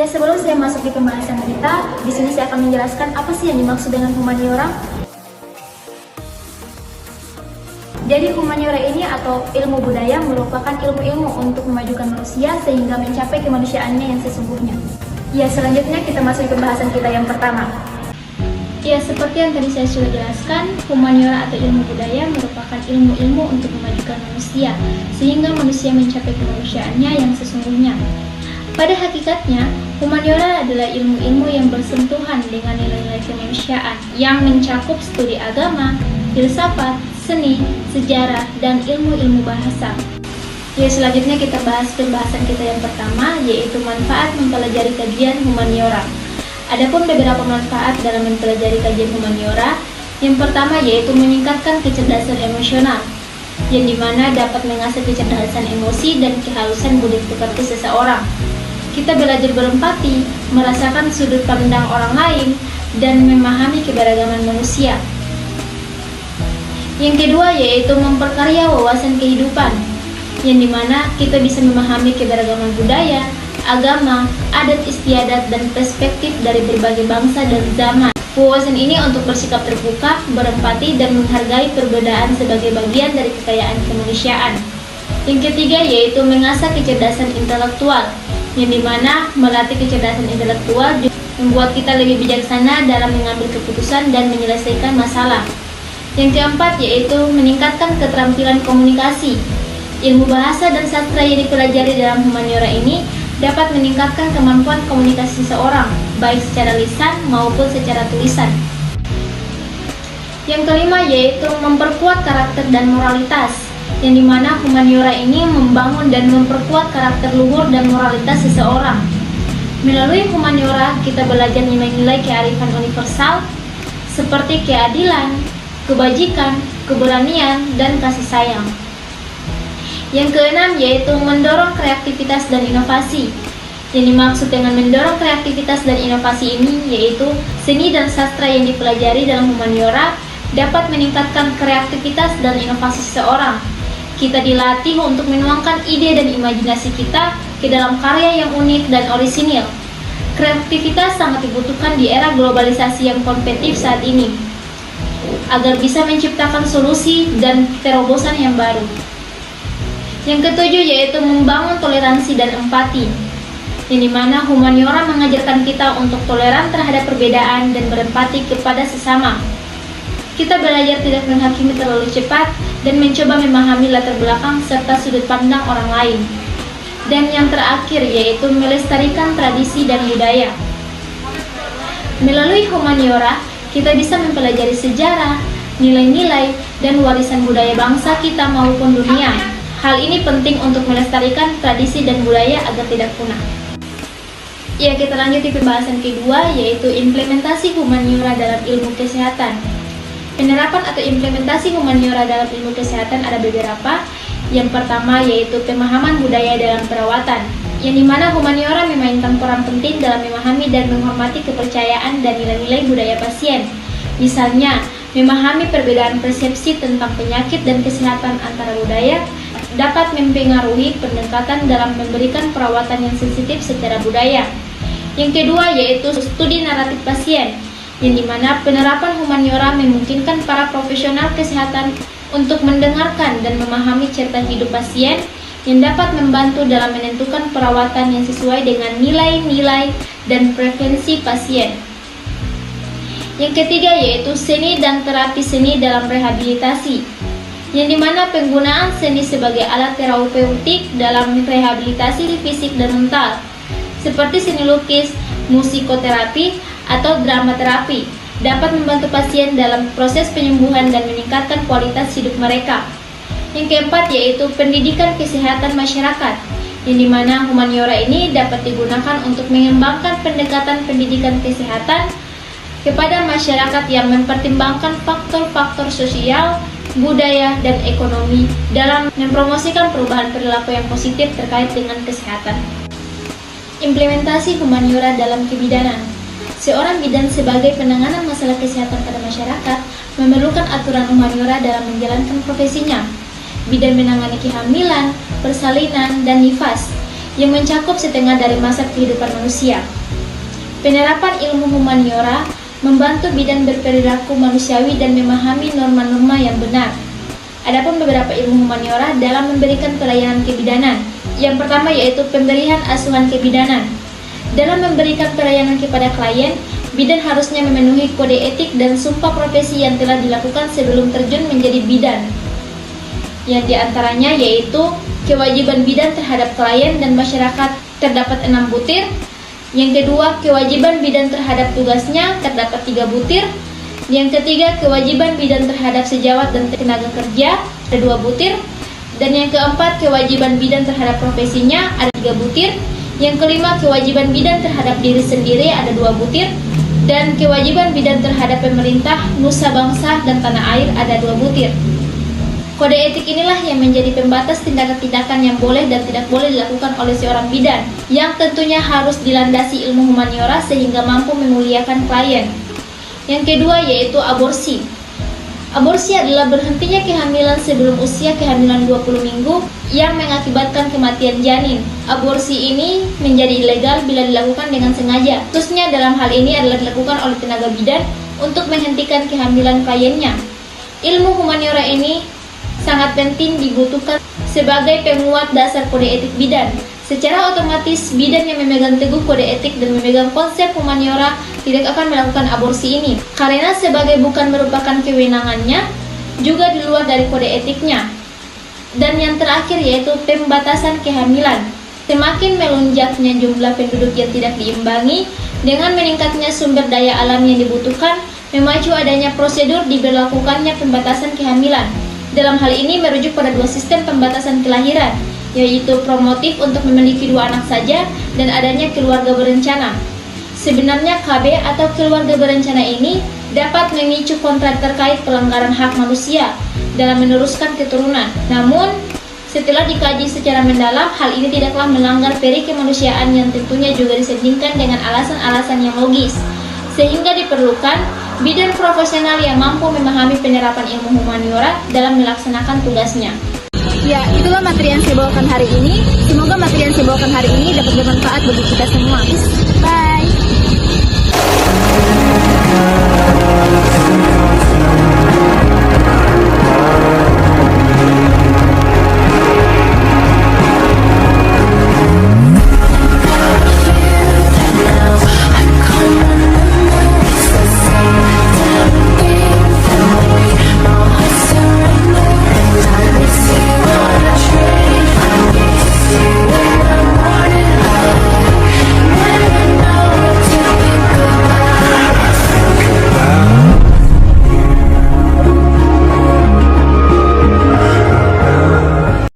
Ya, sebelum saya masuk di pembahasan kita, di sini saya akan menjelaskan apa sih yang dimaksud dengan humaniora. Jadi humaniora ini atau ilmu budaya merupakan ilmu-ilmu untuk memajukan manusia sehingga mencapai kemanusiaannya yang sesungguhnya. Ya, selanjutnya kita masuk ke pembahasan kita yang pertama. Ya, seperti yang tadi saya sudah jelaskan, humaniora atau ilmu budaya merupakan ilmu-ilmu untuk memajukan manusia sehingga manusia mencapai kemanusiaannya yang sesungguhnya. Pada hakikatnya, humaniora adalah ilmu-ilmu yang bersentuhan dengan nilai-nilai kemanusiaan yang mencakup studi agama, filsafat, seni, sejarah, dan ilmu-ilmu bahasa. Ya, selanjutnya kita bahas pembahasan kita yang pertama, yaitu manfaat mempelajari kajian humaniora. Adapun beberapa manfaat dalam mempelajari kajian humaniora, yang pertama yaitu meningkatkan kecerdasan emosional, yang dimana dapat mengasah kecerdasan emosi dan kehalusan budi pekerti seseorang. Kita belajar berempati, merasakan sudut pandang orang lain, dan memahami keberagaman manusia. Yang kedua yaitu memperkaya wawasan kehidupan, yang dimana kita bisa memahami keberagaman budaya, agama, adat istiadat, dan perspektif dari berbagai bangsa dan zaman. Wawasan ini untuk bersikap terbuka, berempati, dan menghargai perbedaan sebagai bagian dari kekayaan kemanusiaan. Yang ketiga yaitu mengasah kecerdasan intelektual, yang dimana melatih kecerdasan intelektual membuat kita lebih bijaksana dalam mengambil keputusan dan menyelesaikan masalah. Yang keempat yaitu meningkatkan keterampilan komunikasi. Ilmu bahasa dan sastra yang dipelajari dalam humaniora ini dapat meningkatkan kemampuan komunikasi seseorang, baik secara lisan maupun secara tulisan. Yang kelima yaitu memperkuat karakter dan moralitas, yang dimana humaniora ini membangun dan memperkuat karakter luhur dan moralitas seseorang. Melalui humaniora, kita belajar nilai-nilai kearifan universal seperti keadilan, kebajikan, keberanian, dan kasih sayang. Yang keenam yaitu mendorong kreativitas dan inovasi. Yang dimaksud dengan mendorong kreativitas dan inovasi ini yaitu seni dan sastra yang dipelajari dalam humaniora dapat meningkatkan kreativitas dan inovasi seseorang. Kita dilatih untuk menuangkan ide dan imajinasi kita ke dalam karya yang unik dan orisinil. Kreativitas sangat dibutuhkan di era globalisasi yang kompetitif saat ini, agar bisa menciptakan solusi dan terobosan yang baru. Yang ketujuh yaitu membangun toleransi dan empati, yang dimana humaniora mengajarkan kita untuk toleran terhadap perbedaan dan berempati kepada sesama. Kita belajar tidak menghakimi terlalu cepat dan mencoba memahami latar belakang serta sudut pandang orang lain. Dan yang terakhir yaitu melestarikan tradisi dan budaya. Melalui humaniora, kita bisa mempelajari sejarah, nilai-nilai, dan warisan budaya bangsa kita maupun dunia. Hal ini penting untuk melestarikan tradisi dan budaya agar tidak punah. Ya, kita lanjut di pembahasan kedua, yaitu implementasi humaniora dalam ilmu kesehatan. Penerapan atau implementasi humaniora dalam ilmu kesehatan ada beberapa. Yang pertama yaitu pemahaman budaya dalam perawatan, yang dimana humaniora memainkan peran penting dalam memahami dan menghormati kepercayaan dan nilai-nilai budaya pasien. Misalnya, memahami perbedaan persepsi tentang penyakit dan kesehatan antara budaya dapat mempengaruhi pendekatan dalam memberikan perawatan yang sensitif secara budaya. Yang kedua yaitu studi naratif pasien, yang dimana penerapan humaniora memungkinkan para profesional kesehatan untuk mendengarkan dan memahami cerita hidup pasien yang dapat membantu dalam menentukan perawatan yang sesuai dengan nilai-nilai dan preferensi pasien. Yang ketiga yaitu seni dan terapi seni dalam rehabilitasi, yang dimana penggunaan seni sebagai alat terapeutik dalam rehabilitasi fisik dan mental, seperti seni lukis, musikoterapi, atau drama terapi, dapat membantu pasien dalam proses penyembuhan dan meningkatkan kualitas hidup mereka. Yang keempat yaitu pendidikan kesehatan masyarakat, yang dimana humaniora ini dapat digunakan untuk mengembangkan pendekatan pendidikan kesehatan kepada masyarakat yang mempertimbangkan faktor-faktor sosial, budaya, dan ekonomi dalam mempromosikan perubahan perilaku yang positif terkait dengan kesehatan. Implementasi humaniora dalam kebidanan. Seorang bidan sebagai penanganan masalah kesehatan pada masyarakat memerlukan aturan humaniora dalam menjalankan profesinya. Bidan menangani kehamilan, persalinan, dan nifas, yang mencakup setengah dari masa kehidupan manusia. Penerapan ilmu humaniora membantu bidan berperilaku manusiawi dan memahami norma-norma yang benar. Adapun beberapa ilmu humaniora dalam memberikan pelayanan kebidanan. Yang pertama yaitu pemberian asuhan kebidanan. Dalam memberikan pelayanan kepada klien, bidan harusnya memenuhi kode etik dan sumpah profesi yang telah dilakukan sebelum terjun menjadi bidan. Yang diantaranya yaitu kewajiban bidan terhadap klien dan masyarakat terdapat 6 butir. Yang kedua, kewajiban bidan terhadap tugasnya terdapat 3 butir. Yang ketiga, kewajiban bidan terhadap sejawat dan tenaga kerja ada 2 butir. Dan yang keempat, kewajiban bidan terhadap profesinya ada 3 butir. Yang kelima, kewajiban bidan terhadap diri sendiri ada 2 butir. Dan kewajiban bidan terhadap pemerintah, nusa bangsa, dan tanah air ada 2 butir. Kode etik inilah yang menjadi pembatas tindakan-tindakan yang boleh dan tidak boleh dilakukan oleh seorang bidan, yang tentunya harus dilandasi ilmu humaniora sehingga mampu memuliakan klien. Yang kedua yaitu aborsi. Aborsi adalah berhentinya kehamilan sebelum usia kehamilan 20 minggu yang mengakibatkan kematian janin. Aborsi ini menjadi ilegal bila dilakukan dengan sengaja. Khususnya dalam hal ini adalah dilakukan oleh tenaga bidan untuk menghentikan kehamilan kliennya. Ilmu humaniora ini sangat penting dibutuhkan sebagai penguat dasar kode etik bidan. Secara otomatis, bidan yang memegang teguh kode etik dan memegang konsep humaniora tidak akan melakukan aborsi ini, karena sebagai bukan merupakan kewenangannya, juga di luar dari kode etiknya. Dan yang terakhir yaitu pembatasan kehamilan. Semakin melonjaknya jumlah penduduk yang tidak diimbangi, dengan meningkatnya sumber daya alam yang dibutuhkan, memacu adanya prosedur diberlakukannya pembatasan kehamilan. Dalam hal ini merujuk pada 2 sistem pembatasan kelahiran, yaitu promotif untuk memiliki 2 anak saja dan adanya keluarga berencana. Sebenarnya KB atau keluarga berencana ini dapat memicu kontrak terkait pelanggaran hak manusia dalam meneruskan keturunan. Namun, setelah dikaji secara mendalam, hal ini tidaklah melanggar peri kemanusiaan yang tentunya juga disandingkan dengan alasan-alasan yang logis. Sehingga diperlukan bidan profesional yang mampu memahami penerapan ilmu humaniora dalam melaksanakan tugasnya. Ya, itulah materi yang saya bawakan hari ini. Semoga materi yang saya bawakan hari ini dapat bermanfaat bagi kita semua. Bye!